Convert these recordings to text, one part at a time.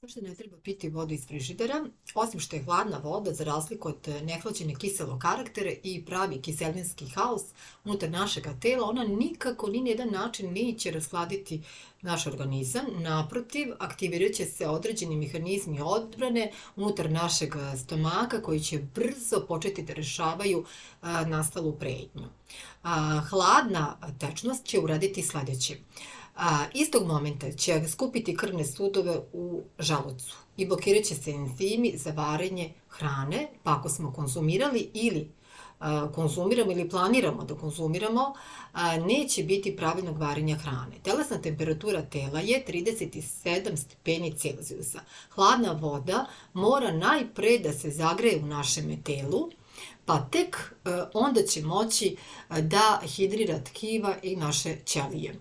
Zašto ne treba piti vodu iz frižidera? Osim što je hladna voda, za razliku od nehlađene kiselog karaktera i pravi kiselinski haos unutar našeg tela, ona nikako ni na jedan način neće rashladiti naš organizam. Naprotiv, aktivirat će se određeni mehanizmi odbrane unutar našeg stomaka koji će brzo početi da rešavaju nastalu pretnju. Hladna tečnost će uraditi sledeće. Istog momenta će skupiti krvne sudove u želucu i blokirat će se enzimi za varenje hrane, pa ako smo konzumirali ili konzumiramo ili planiramo da konzumiramo, neće biti pravilnog varenja hrane. Telesna temperatura tela je 37 stepeni Celzijusa. Hladna voda mora najpre da se zagreje u našem telu, pa tek onda će moći da hidrira tkiva i naše ćelije.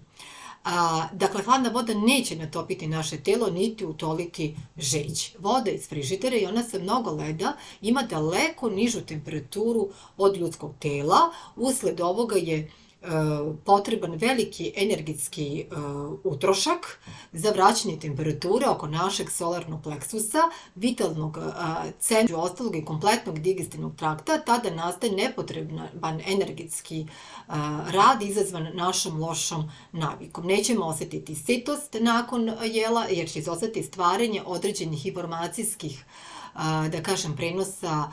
Dakle, hladna voda neće natopiti naše telo, niti utoliti žeđ. Voda iz frižidera i ona sa mnogo leda ima daleko nižu temperaturu od ljudskog tela. Usled ovoga je potreban veliki energetski utrošak za vraćanje temperature oko našeg solarnog pleksusa, vitalnog centra, ostalog i kompletnog digestivnog trakta, tada nastaje nepotreban energetski rad izazvan našom lošom navikom. Nećemo osetiti sitost nakon jela, jer će izostati stvaranje određenih informacijskih da kažem, prenosa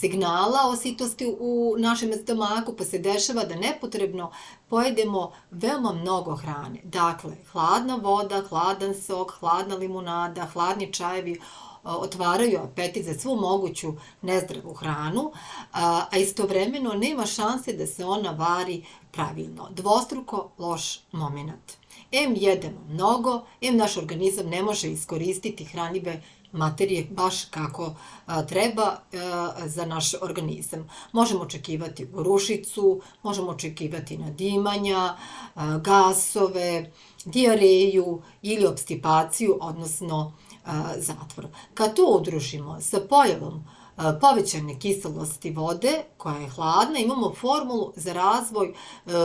signala o sitosti u našem stomaku, pa se dešava da nepotrebno pojedemo veoma mnogo hrane. Dakle, hladna voda, hladan sok, hladna limunada, hladni čajevi otvaraju apetit za svu moguću nezdravu hranu, a istovremeno nema šanse da se ona vari pravilno. Dvostruko loš moment. Em jedemo mnogo, em naš organizam ne može iskoristiti hranjive materije baš kako treba za naš organizam. Možemo očekivati gorušicu, možemo očekivati nadimanja, gasove, dijareju ili obstipaciju, odnosno zatvor. Kad to udružimo sa pojavom povećane kiselosti vode, koja je hladna, imamo formulu za razvoj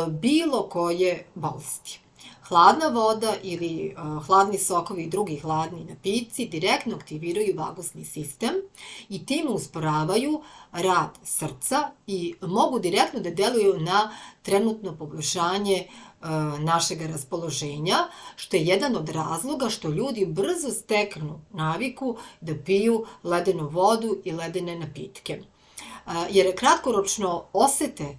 bilo koje bolesti. Hladna voda ili hladni sokovi i drugi hladni napici direktno aktiviraju vagusni sistem i time usporavaju rad srca i mogu direktno da deluju na trenutno poboljšanje našeg raspoloženja, što je jedan od razloga što ljudi brzo steknu naviku da piju ledenu vodu i ledene napitke. Jer kratkoročno osete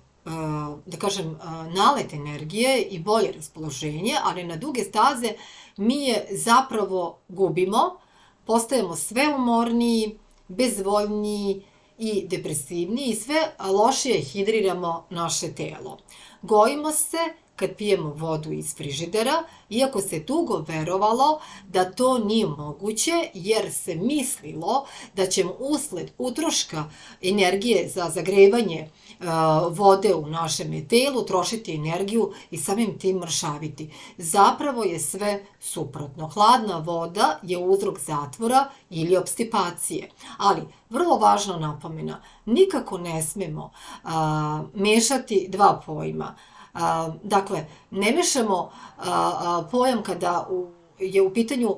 da kažem, nalet energije i bolje raspoloženje, ali na duge staze mi je zapravo gubimo, postajemo sve umorniji, bezvoljniji i depresivniji i sve lošije hidriramo naše telo. Gojimo se kad pijemo vodu iz frižidera, iako se dugo verovalo da to nije moguće, jer se mislilo da ćemo usled utroška energije za zagrevanje vode u našem telu trošiti energiju i samim tim mršaviti. Zapravo je sve suprotno. Hladna voda je uzrok zatvora ili obstipacije. Ali, vrlo važna napomena, nikako ne smemo mešati dva pojma. Dakle, ne mešamo pojam kada je u pitanju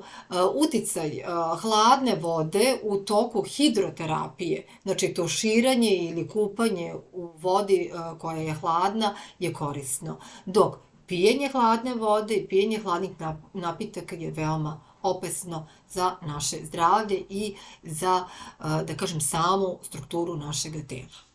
uticaj hladne vode u toku hidroterapije, znači tuširanje ili kupanje u vodi koja je hladna je korisno, dok pijenje hladne vode i pijenje hladnih napitaka je veoma opasno za naše zdravlje i za, da kažem, samu strukturu našeg tela.